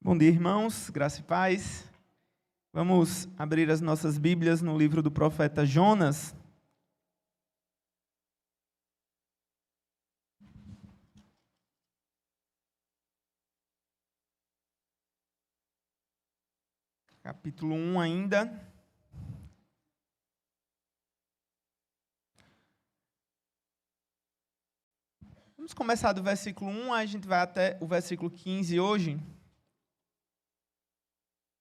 Bom dia, irmãos, graça e paz. Vamos abrir as nossas Bíblias no livro do profeta Jonas. Capítulo 1 ainda. Vamos começar do versículo 1, a gente vai até o versículo 15 hoje.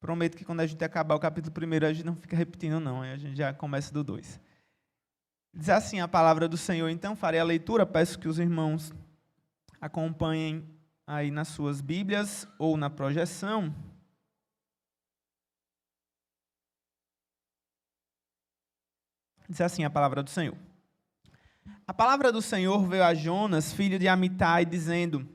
Prometo que quando a gente acabar o capítulo 1, a gente não fica repetindo não, a gente já começa do 2. Diz assim a palavra do Senhor, então farei a leitura, peço que os irmãos acompanhem aí nas suas Bíblias ou na projeção. Diz assim a palavra do Senhor. A palavra do Senhor veio a Jonas, filho de Amitai, dizendo: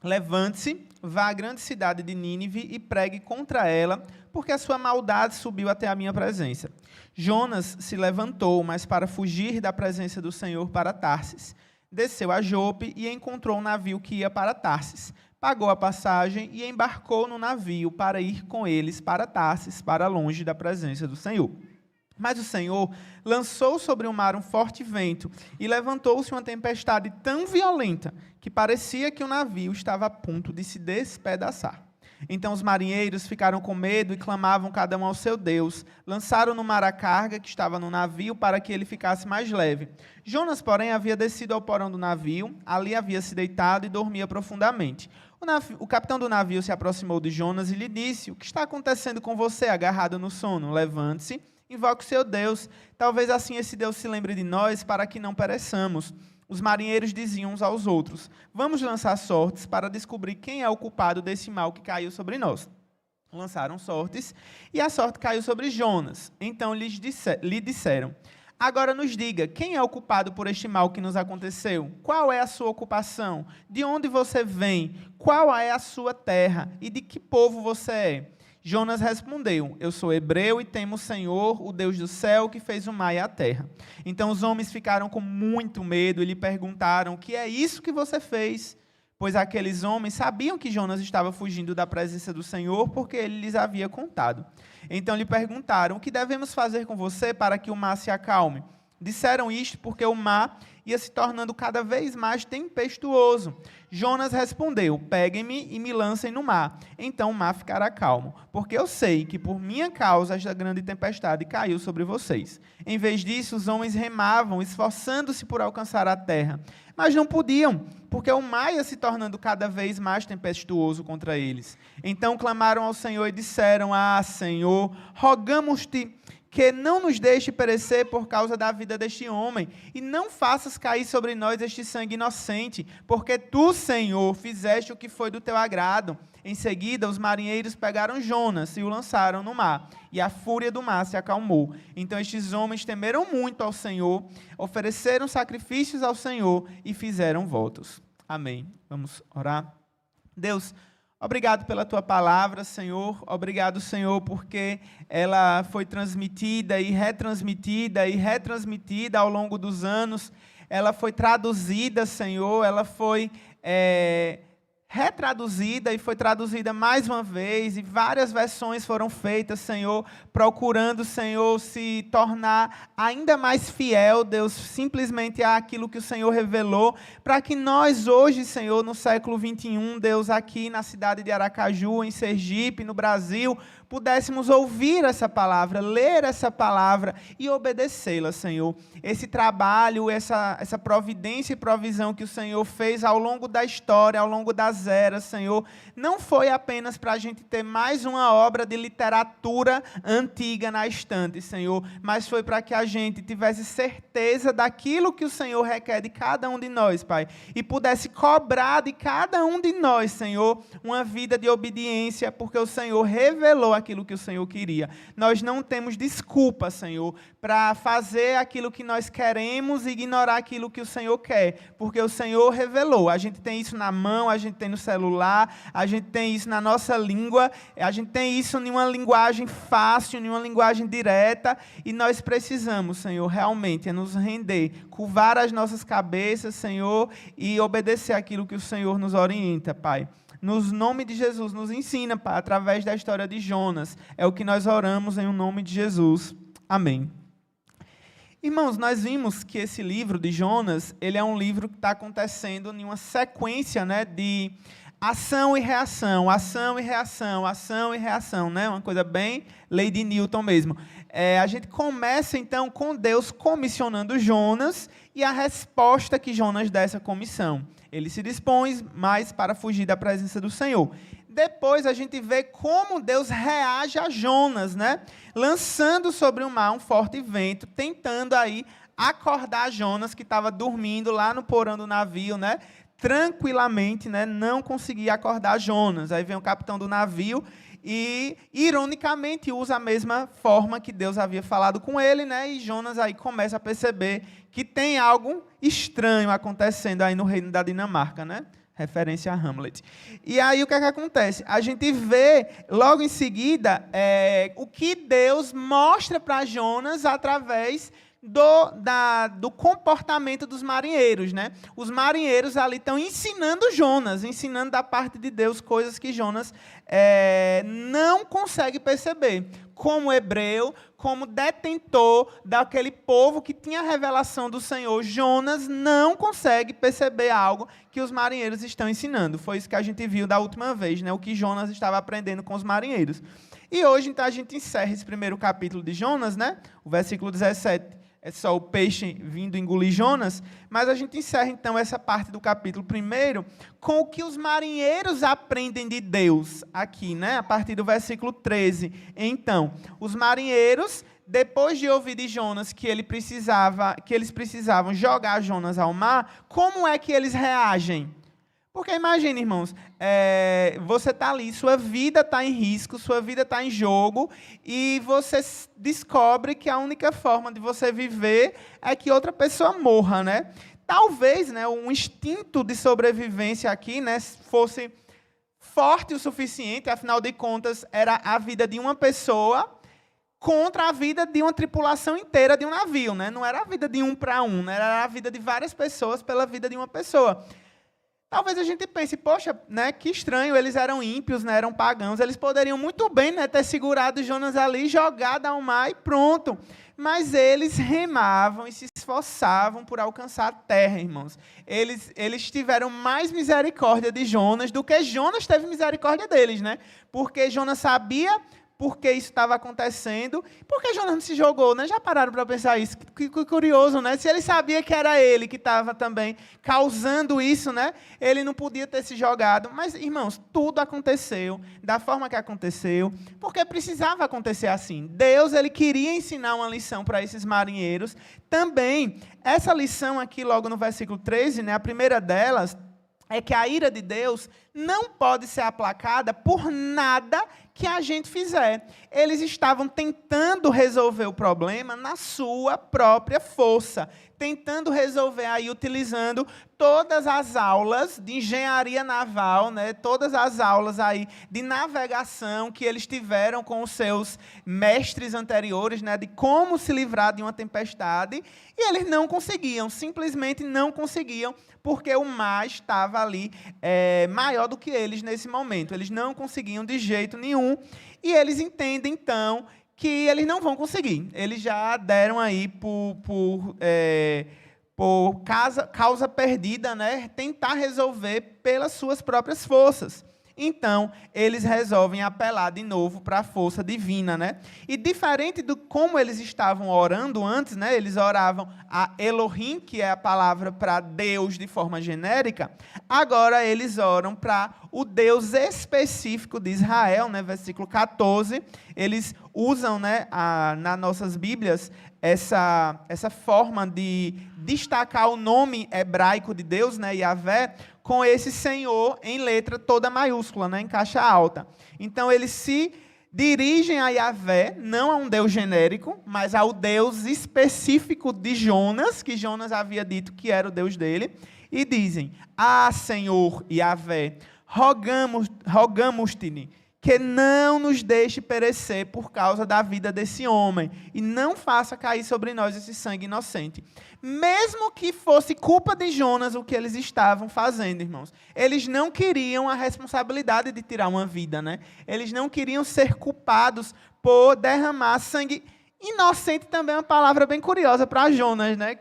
Levante-se, vá à grande cidade de Nínive e pregue contra ela, porque a sua maldade subiu até a minha presença. Jonas se levantou, mas para fugir da presença do Senhor para Tarsis. Desceu a Jope e encontrou um navio que ia para Tarsis. Pagou a passagem e embarcou no navio para ir com eles para Tarsis, para longe da presença do Senhor. Mas o Senhor lançou sobre o mar um forte vento e levantou-se uma tempestade tão violenta que parecia que o navio estava a ponto de se despedaçar. Então os marinheiros ficaram com medo e clamavam cada um ao seu Deus. Lançaram no mar a carga que estava no navio para que ele ficasse mais leve. Jonas, porém, havia descido ao porão do navio, ali havia se deitado e dormia profundamente. O capitão do navio se aproximou de Jonas e lhe disse: O que está acontecendo com você, agarrado no sono? Levante-se. Invoque o seu Deus, talvez assim esse Deus se lembre de nós para que não pereçamos. Os marinheiros diziam uns aos outros: Vamos lançar sortes para descobrir quem é o culpado desse mal que caiu sobre nós. Lançaram sortes e a sorte caiu sobre Jonas. Então lhe disseram: Agora nos diga, quem é o culpado por este mal que nos aconteceu? Qual é a sua ocupação? De onde você vem? Qual é a sua terra? E de que povo você é? Jonas respondeu: Eu sou hebreu e temo o Senhor, o Deus do céu, que fez o mar e a terra. Então os homens ficaram com muito medo e lhe perguntaram: O que é isso que você fez? Pois aqueles homens sabiam que Jonas estava fugindo da presença do Senhor, porque ele lhes havia contado. Então lhe perguntaram: O que devemos fazer com você para que o mar se acalme? Disseram isto porque o mar ia se tornando cada vez mais tempestuoso. Jonas respondeu: Peguem-me e me lancem no mar, então o mar ficará calmo, porque eu sei que por minha causa esta grande tempestade caiu sobre vocês. Em vez disso, os homens remavam, esforçando-se por alcançar a terra, mas não podiam, porque o mar ia se tornando cada vez mais tempestuoso contra eles. Então clamaram ao Senhor e disseram: Senhor, rogamos-te que não nos deixe perecer por causa da vida deste homem, e não faças cair sobre nós este sangue inocente, porque tu, Senhor, fizeste o que foi do teu agrado. Em seguida, os marinheiros pegaram Jonas e o lançaram no mar, e a fúria do mar se acalmou. Então estes homens temeram muito ao Senhor, ofereceram sacrifícios ao Senhor e fizeram votos. Amém. Vamos orar. Deus, obrigado pela tua palavra, Senhor. Obrigado, Senhor, porque ela foi transmitida e retransmitida ao longo dos anos. Ela foi traduzida, Senhor. Ela foi retraduzida e foi traduzida mais uma vez. E várias versões foram feitas, Senhor, procurando, Senhor, se tornar ainda mais fiel, Deus, simplesmente àquilo que o Senhor revelou, para que nós hoje, Senhor, no século 21, Deus, aqui na cidade de Aracaju, em Sergipe, no Brasil, pudéssemos ouvir essa palavra, ler essa palavra e obedecê-la, Senhor. Esse trabalho, essa providência e provisão que o Senhor fez ao longo da história, ao longo das eras, Senhor, não foi apenas para a gente ter mais uma obra de literatura antiga na estante, Senhor, mas foi para que a gente tivesse certeza daquilo que o Senhor requer de cada um de nós, Pai, e pudesse cobrar de cada um de nós, Senhor, uma vida de obediência, porque o Senhor revelou aquilo que o Senhor queria. Nós não temos desculpa, Senhor, para fazer aquilo que nós queremos e ignorar aquilo que o Senhor quer, porque o Senhor revelou. A gente tem isso na mão, a gente tem no celular, a gente tem isso na nossa língua, a gente tem isso em uma linguagem fácil, em uma linguagem direta, e nós precisamos, Senhor, realmente nos render, curvar as nossas cabeças, Senhor, e obedecer aquilo que o Senhor nos orienta, Pai. no nome de Jesus, nos ensina, Pai, através da história de Jonas. É o que nós oramos em nome de Jesus. Amém. Irmãos, nós vimos que esse livro de Jonas, ele é um livro que está acontecendo em uma sequência, né, de ação e reação, ação e reação, ação e reação, né? Uma coisa bem lei de Newton mesmo. A gente começa, então, com Deus comissionando Jonas e a resposta que Jonas dá a essa comissão. Ele se dispõe mais para fugir da presença do Senhor. Depois a gente vê como Deus reage a Jonas, né? Lançando sobre o mar um forte vento, tentando aí acordar Jonas, que estava dormindo lá no porão do navio, né? Tranquilamente, né? Não conseguia acordar Jonas. Aí vem o capitão do navio e, ironicamente, usa a mesma forma que Deus havia falado com ele, né? E Jonas aí começa a perceber que tem algo estranho acontecendo aí no reino da Dinamarca, né? Referência a Hamlet. E aí o que é que acontece? A gente vê, logo em seguida, o que Deus mostra para Jonas através do comportamento dos marinheiros, né? Os marinheiros ali estão ensinando Jonas, ensinando da parte de Deus coisas que Jonas não consegue perceber. Como hebreu, como detentor daquele povo que tinha a revelação do Senhor, Jonas não consegue perceber algo que os marinheiros estão ensinando. Foi isso que a gente viu da última vez, né? O que Jonas estava aprendendo com os marinheiros. E hoje, então, a gente encerra esse primeiro capítulo de Jonas, né? O versículo 17 é só o peixe vindo engolir Jonas, mas a gente encerra, então, essa parte do capítulo primeiro com o que os marinheiros aprendem de Deus aqui, né? A partir do versículo 13. Então, os marinheiros, depois de ouvir de Jonas que eles precisavam jogar Jonas ao mar, como é que eles reagem? Porque imagine, irmãos, você está ali, sua vida está em risco, sua vida está em jogo, e você descobre que a única forma de você viver é que outra pessoa morra, né? Talvez, né, um instinto de sobrevivência aqui, né, fosse forte o suficiente, afinal de contas, era a vida de uma pessoa contra a vida de uma tripulação inteira de um navio, né? Não era a vida de um para um, né? Era a vida de várias pessoas pela vida de uma pessoa. Talvez a gente pense, poxa, né, que estranho, eles eram ímpios, né, eram pagãos, eles poderiam muito bem, né, ter segurado Jonas ali, jogado ao mar e pronto. Mas eles remavam e se esforçavam por alcançar a terra, irmãos. Eles tiveram mais misericórdia de Jonas do que Jonas teve misericórdia deles, né? Porque Jonas sabia porque isso estava acontecendo. Por que Jonas não se jogou, né? Já pararam para pensar isso? Que curioso, né? Se ele sabia que era ele que estava também causando isso, né? Ele não podia ter se jogado. Mas, irmãos, tudo aconteceu da forma que aconteceu, porque precisava acontecer assim. Deus, ele queria ensinar uma lição para esses marinheiros. Também, essa lição aqui, logo no versículo 13, né? A primeira delas é que a ira de Deus não pode ser aplacada por nada que a gente fizer. Eles estavam tentando resolver o problema na sua própria força, tentando resolver aí utilizando todas as aulas de engenharia naval, né, todas as aulas aí de navegação que eles tiveram com os seus mestres anteriores, né, de como se livrar de uma tempestade, e eles não conseguiam, simplesmente não conseguiam, porque o mar estava ali maior do que eles nesse momento. Eles não conseguiam de jeito nenhum, e eles entendem, então, que eles não vão conseguir. Eles já deram aí por causa perdida, né, tentar resolver pelas suas próprias forças. Então, eles resolvem apelar de novo para a força divina, né? E diferente do como eles estavam orando antes, né? Eles oravam a Elohim, que é a palavra para Deus de forma genérica, agora eles oram para o Deus específico de Israel, né? Versículo 14, eles usam, né, nas nossas Bíblias essa forma de destacar o nome hebraico de Deus, né, Yahvé, com esse Senhor em letra toda maiúscula, né, em caixa alta. Então, eles se dirigem a Yahvé, não a um Deus genérico, mas ao Deus específico de Jonas, que Jonas havia dito que era o Deus dele, e dizem: Ah, Senhor Yahvé, rogamos-te que não nos deixe perecer por causa da vida desse homem, e não faça cair sobre nós esse sangue inocente. Mesmo que fosse culpa de Jonas o que eles estavam fazendo, irmãos. Eles não queriam a responsabilidade de tirar uma vida, né? Eles não queriam ser culpados por derramar sangue inocente. Também é uma palavra bem curiosa para Jonas, né?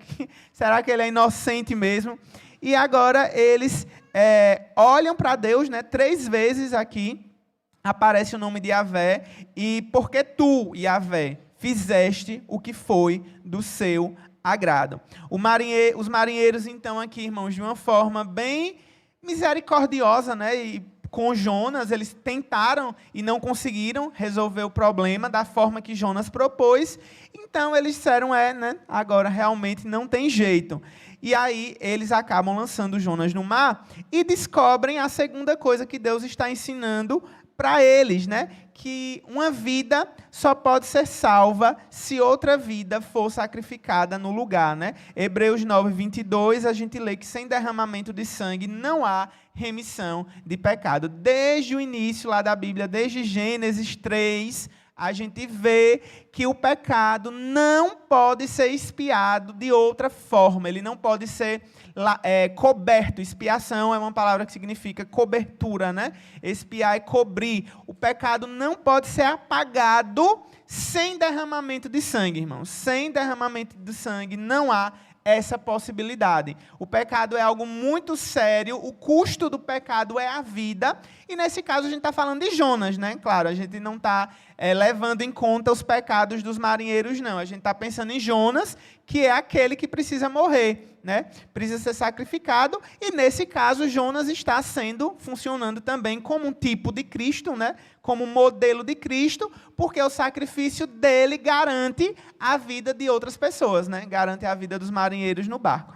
Será que ele é inocente mesmo? E agora eles olham para Deus, né? 3 vezes aqui aparece o nome de Yahvé, e porque tu, Yahvé, fizeste o que foi do seu agrado. Os marinheiros, então, aqui, irmãos, de uma forma bem misericordiosa, né? E com Jonas, eles tentaram e não conseguiram resolver o problema da forma que Jonas propôs. Então, eles disseram, né? Agora realmente não tem jeito. E aí, eles acabam lançando Jonas no mar e descobrem a segunda coisa que Deus está ensinando para eles, né? Que uma vida só pode ser salva se outra vida for sacrificada no lugar, né? Hebreus 9, 22, a gente lê que sem derramamento de sangue não há remissão de pecado. Desde o início lá da Bíblia, desde Gênesis 3, a gente vê que o pecado não pode ser expiado de outra forma, ele não pode ser coberto. Expiação é uma palavra que significa cobertura, né? Expiar é cobrir. O pecado não pode ser apagado sem derramamento de sangue, irmãos. Sem derramamento de sangue não há essa possibilidade. O pecado é algo muito sério, o custo do pecado é a vida, e nesse caso a gente está falando de Jonas, né? Claro, a gente não está levando em conta os pecados dos marinheiros, não. A gente está pensando em Jonas, que é aquele que precisa morrer, né? Precisa ser sacrificado, e nesse caso Jonas está funcionando também como um tipo de Cristo, né? Como um modelo de Cristo, porque o sacrifício dele garante a vida de outras pessoas, né? Garante a vida dos marinheiros no barco.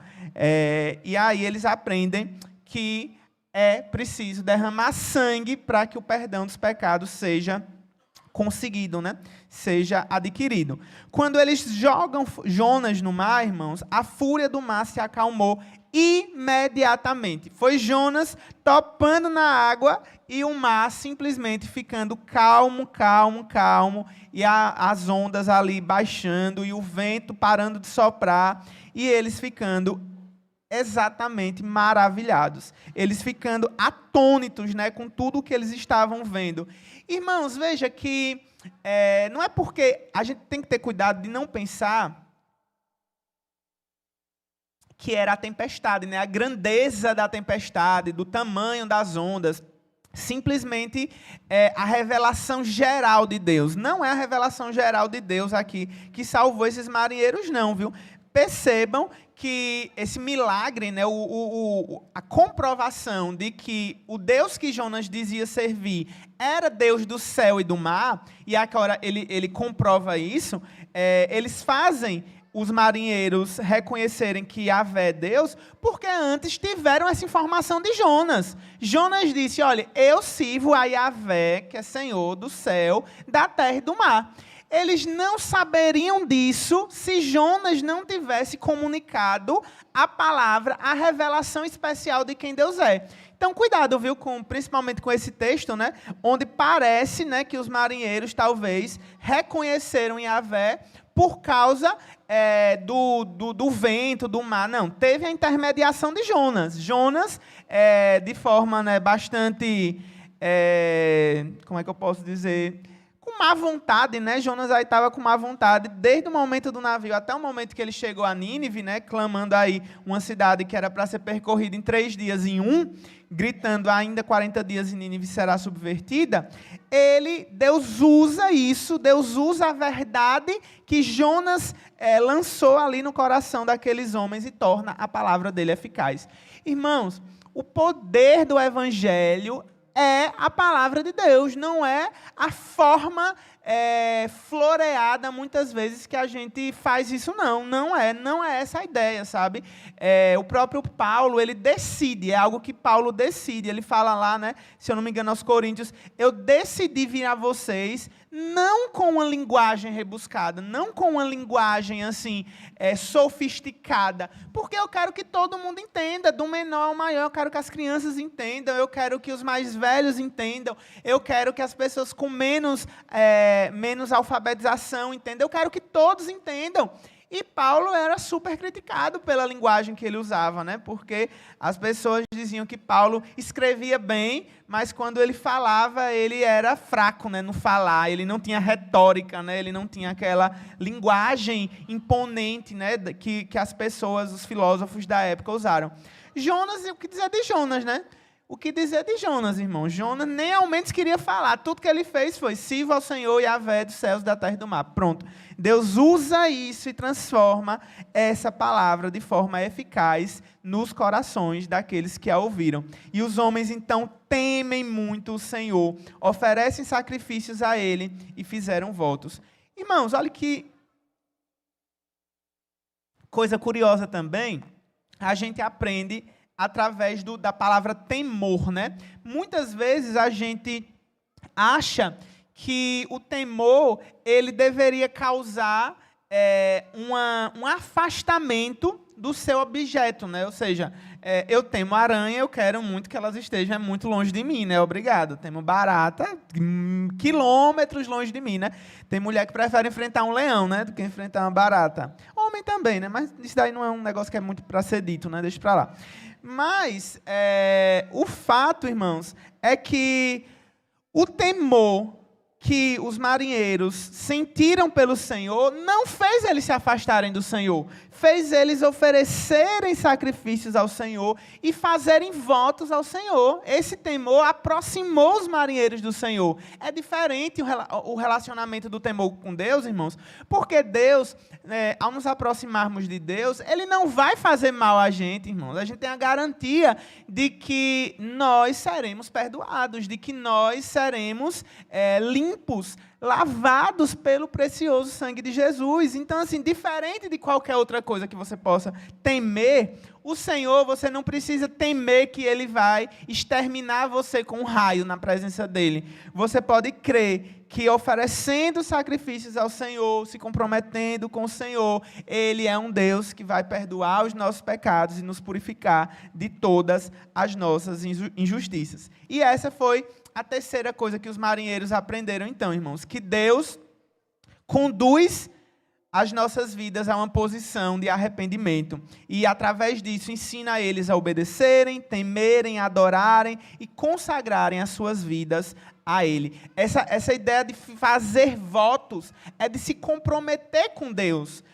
E aí eles aprendem que é preciso derramar sangue para que o perdão dos pecados seja conseguido, né? Seja adquirido. Quando eles jogam Jonas no mar, irmãos, a fúria do mar se acalmou imediatamente. Foi Jonas topando na água e o mar simplesmente ficando calmo, calmo, calmo, e as ondas ali baixando e o vento parando de soprar e eles ficando exatamente maravilhados. Eles ficando atônitos, né, com tudo o que eles estavam vendo. Irmãos, veja que não é porque a gente tem que ter cuidado de não pensar que era a tempestade, né? A grandeza da tempestade, do tamanho das ondas, simplesmente a revelação geral de Deus. Não é a revelação geral de Deus aqui que salvou esses marinheiros, não, viu? Percebam que esse milagre, né, a comprovação de que o Deus que Jonas dizia servir era Deus do céu e do mar, e agora ele comprova isso, eles fazem os marinheiros reconhecerem que Yahvé é Deus, porque antes tiveram essa informação de Jonas. Jonas disse, olha, eu sirvo a Yahvé, que é Senhor do céu, da terra e do mar. Eles não saberiam disso se Jonas não tivesse comunicado a palavra, a revelação especial de quem Deus é. Então, cuidado, viu, principalmente com esse texto, né, onde parece, né, que os marinheiros talvez reconheceram Yahvé por causa do vento, do mar. Não, teve a intermediação de Jonas. Jonas, de forma, né, bastante, como é que eu posso dizer, com má vontade, né? Jonas aí estava com má vontade, desde o momento do navio até o momento que ele chegou a Nínive, né, clamando aí uma cidade que era para ser percorrida em 3 dias em 1, gritando ainda 40 dias e Nínive será subvertida. Deus usa isso, Deus usa a verdade que Jonas lançou ali no coração daqueles homens e torna a palavra dele eficaz. Irmãos, o poder do evangelho é a palavra de Deus, não é a forma floreada muitas vezes que a gente faz isso, não é essa a ideia, sabe? O próprio Paulo, ele decide, é algo que Paulo decide, ele fala lá, né, se eu não me engano, aos Coríntios, eu decidi vir a vocês, não com uma linguagem rebuscada, não com uma linguagem assim, sofisticada, porque eu quero que todo mundo entenda, do menor ao maior, eu quero que as crianças entendam, eu quero que os mais velhos entendam, eu quero que as pessoas com menos alfabetização entendam, eu quero que todos entendam. E Paulo era super criticado pela linguagem que ele usava, né? Porque as pessoas diziam que Paulo escrevia bem, mas quando ele falava, ele era fraco, né, no falar, ele não tinha retórica, né, ele não tinha aquela linguagem imponente, né, que as pessoas, os filósofos da época usaram. Jonas, o que dizer de Jonas, né? O que dizer de Jonas, irmão? Jonas nem ao menos queria falar. Tudo que ele fez foi: sirva ao Senhor Yahvé dos céus, da terra e do mar. Pronto. Deus usa isso e transforma essa palavra de forma eficaz nos corações daqueles que a ouviram. E os homens, então, temem muito o Senhor, oferecem sacrifícios a Ele e fizeram votos. Irmãos, olha que coisa curiosa também. A gente aprende através da palavra temor, né? Muitas vezes a gente acha que o temor ele deveria causar um afastamento do seu objeto, né? Ou seja, eu temo aranha, eu quero muito que elas estejam muito longe de mim, né? Obrigado. Temo barata, quilômetros longe de mim, né? Tem mulher que prefere enfrentar um leão, né? Do que enfrentar uma barata. Homem também, né? Mas isso daí não é um negócio que é muito para ser dito, né? Deixa para lá. Mas o fato, irmãos, é que o temor que os marinheiros sentiram pelo Senhor não fez eles se afastarem do Senhor, fez eles oferecerem sacrifícios ao Senhor e fazerem votos ao Senhor. Esse temor aproximou os marinheiros do Senhor. É diferente o relacionamento do temor com Deus, irmãos, porque Deus, ao nos aproximarmos de Deus, Ele não vai fazer mal a gente, irmãos. A gente tem a garantia de que nós seremos perdoados, de que nós seremos limpos, lavados pelo precioso sangue de Jesus. Então, assim, diferente de qualquer outra coisa que você possa temer, o Senhor, você não precisa temer que Ele vai exterminar você com um raio na presença dEle. Você pode crer que oferecendo sacrifícios ao Senhor, se comprometendo com o Senhor, Ele é um Deus que vai perdoar os nossos pecados e nos purificar de todas as nossas injustiças. E essa foi a terceira coisa que os marinheiros aprenderam então, irmãos, que Deus conduz as nossas vidas a uma posição de arrependimento e, através disso, ensina eles a obedecerem, temerem, adorarem e consagrarem as suas vidas a Ele. Essa ideia de fazer votos é de se comprometer com Deus.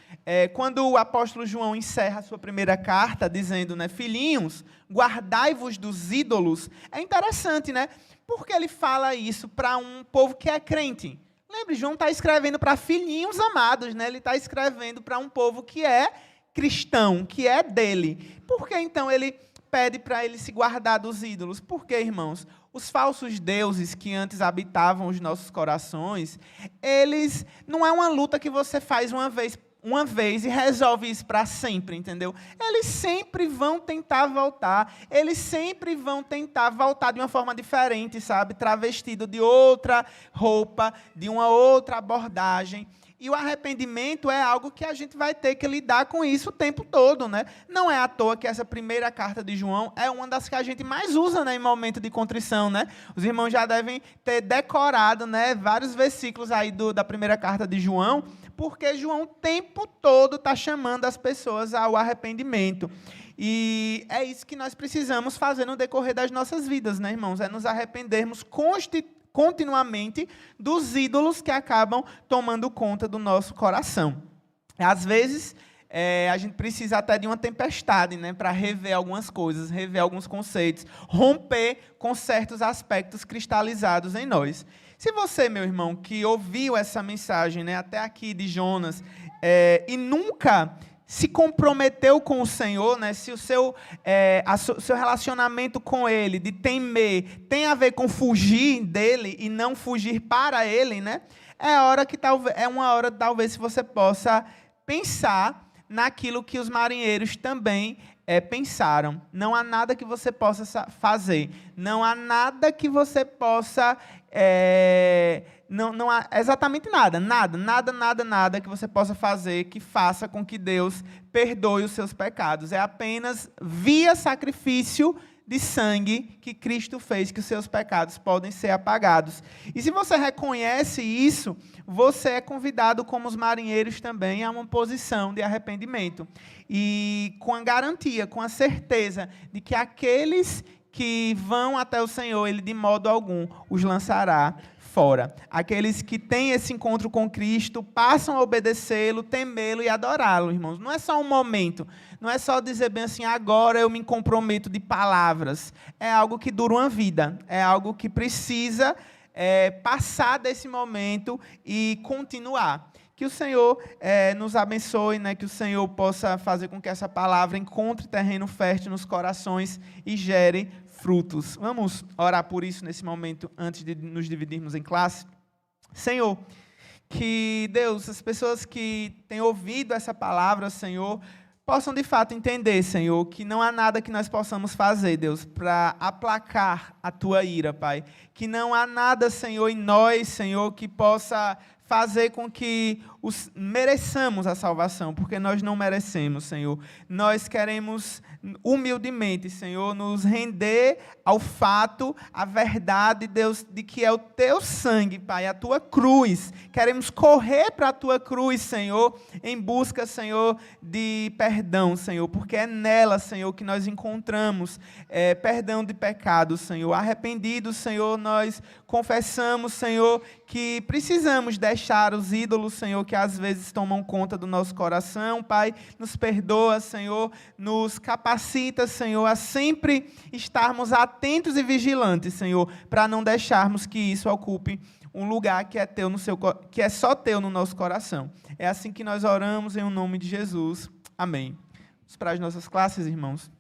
Quando o apóstolo João encerra a sua primeira carta, dizendo, né, filhinhos, guardai-vos dos ídolos, é interessante, né? Porque ele fala isso para um povo que é crente. Lembre, João está escrevendo para filhinhos amados, né? Ele está escrevendo para um povo que é cristão, que é dele. Por que então ele pede para ele se guardar dos ídolos? Porque, irmãos, os falsos deuses que antes habitavam os nossos corações, eles não é uma luta que você faz uma vez e resolve isso para sempre, entendeu? Eles sempre vão tentar voltar, eles sempre vão tentar voltar de uma forma diferente, sabe? Travestido de outra roupa, de uma outra abordagem. E o arrependimento é algo que a gente vai ter que lidar com isso o tempo todo, né? Não é à toa que essa primeira carta de João é uma das que a gente mais usa, né, em momento de contrição, né? Os irmãos já devem ter decorado, né, vários versículos aí da primeira carta de João, porque João o tempo todo está chamando as pessoas ao arrependimento. E é isso que nós precisamos fazer no decorrer das nossas vidas, né, irmãos? É nos arrependermos continuamente dos ídolos que acabam tomando conta do nosso coração. Às vezes, a gente precisa até de uma tempestade, né, para rever algumas coisas, rever alguns conceitos, romper com certos aspectos cristalizados em nós. Se você, meu irmão, que ouviu essa mensagem, né, até aqui de Jonas, e nunca se comprometeu com o Senhor, né? Se o seu relacionamento com Ele, de temer, tem a ver com fugir dele e não fugir para Ele, né? É uma hora talvez se você possa pensar naquilo que os marinheiros também pensaram. Não há nada que você possa fazer. Não há nada que você possa... Não há exatamente nada que você possa fazer que faça com que Deus perdoe os seus pecados. É apenas via sacrifício de sangue que Cristo fez que os seus pecados podem ser apagados. E se você reconhece isso, você é convidado, como os marinheiros também, a uma posição de arrependimento. E com a garantia, com a certeza de que aqueles que vão até o Senhor, Ele de modo algum os lançará fora. Aqueles que têm esse encontro com Cristo passam a obedecê-lo, temê-lo e adorá-lo, irmãos. Não é só um momento, não é só dizer bem assim, agora eu me comprometo de palavras. É algo que dura uma vida, é algo que precisa passar desse momento e continuar. Que o Senhor nos abençoe, né? Que o Senhor possa fazer com que essa palavra encontre terreno fértil nos corações e gere frutos. Vamos orar por isso nesse momento, antes de nos dividirmos em classe. Senhor, que Deus, as pessoas que têm ouvido essa palavra, Senhor, possam de fato entender, Senhor, que não há nada que nós possamos fazer, Deus, para aplacar a Tua ira, Pai. Que não há nada, Senhor, em nós, Senhor, que possa fazer com que mereçamos a salvação, porque nós não merecemos, Senhor. Nós queremos humildemente, Senhor, nos render ao fato, à verdade, Deus, de que é o Teu sangue, Pai, a Tua cruz. Queremos correr para a Tua cruz, Senhor, em busca, Senhor, de perdão, Senhor, porque é nela, Senhor, que nós encontramos perdão de pecados, Senhor. Arrependidos, Senhor, nós confessamos, Senhor, que precisamos deixar os ídolos, Senhor, que às vezes tomam conta do nosso coração. Pai, nos perdoa, Senhor, nos capacita, Senhor, a sempre estarmos atentos e vigilantes, Senhor, para não deixarmos que isso ocupe um lugar que é só Teu no nosso coração. É assim que nós oramos em nome de Jesus. Amém. Vamos para as nossas classes, irmãos.